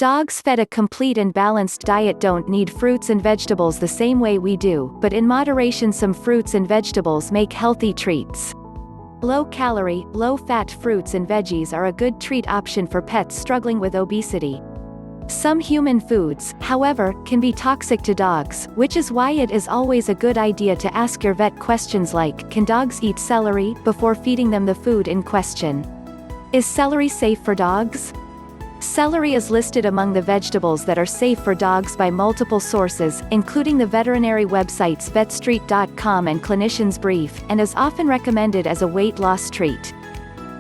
Dogs fed a complete and balanced diet don't need fruits and vegetables the same way we do, but in moderation some fruits and vegetables make healthy treats. Low-calorie, low-fat fruits and veggies are a good treat option for pets struggling with obesity. Some human foods, however, can be toxic to dogs, which is why it is always a good idea to ask your vet questions like, "Can dogs eat celery?" before feeding them the food in question. Is celery safe for dogs? Celery is listed among the vegetables that are safe for dogs by multiple sources, including the veterinary websites vetstreet.com and Clinician's Brief, and is often recommended as a weight loss treat.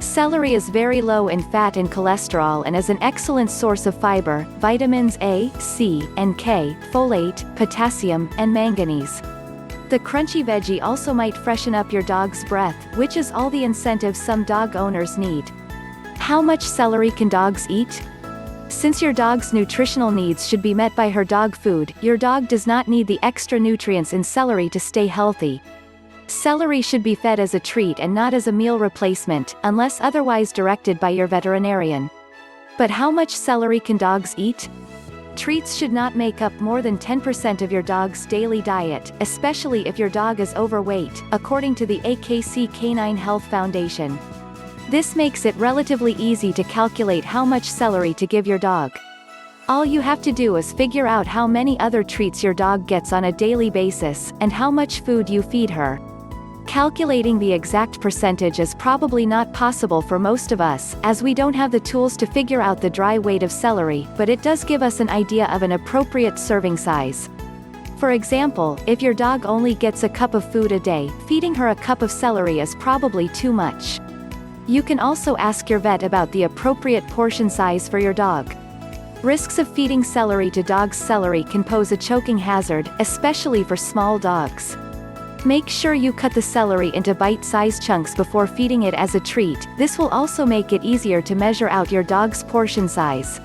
Celery is very low in fat and cholesterol and is an excellent source of fiber, vitamins A, C, and K, folate, potassium, and manganese. The crunchy veggie also might freshen up your dog's breath, which is all the incentive some dog owners need. How much celery can dogs eat? Since your dog's nutritional needs should be met by her dog food, your dog does not need the extra nutrients in celery to stay healthy. Celery should be fed as a treat and not as a meal replacement, unless otherwise directed by your veterinarian. But how much celery can dogs eat? Treats should not make up more than 10% of your dog's daily diet, especially if your dog is overweight, according to the AKC Canine Health Foundation. This makes it relatively easy to calculate how much celery to give your dog. All you have to do is figure out how many other treats your dog gets on a daily basis, and how much food you feed her. Calculating the exact percentage is probably not possible for most of us, as we don't have the tools to figure out the dry weight of celery, but it does give us an idea of an appropriate serving size. For example, if your dog only gets a cup of food a day, feeding her a cup of celery is probably too much. You can also ask your vet about the appropriate portion size for your dog. Risks of feeding celery to dogs. Celery can pose a choking hazard, especially for small dogs. Make sure you cut the celery into bite-sized chunks before feeding it as a treat. This will also make it easier to measure out your dog's portion size.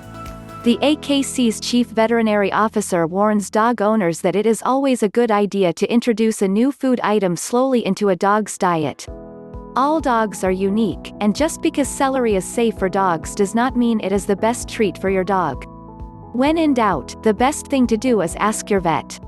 The AKC's chief veterinary officer warns dog owners that it is always a good idea to introduce a new food item slowly into a dog's diet. All dogs are unique, and just because celery is safe for dogs does not mean it is the best treat for your dog. When in doubt, the best thing to do is ask your vet.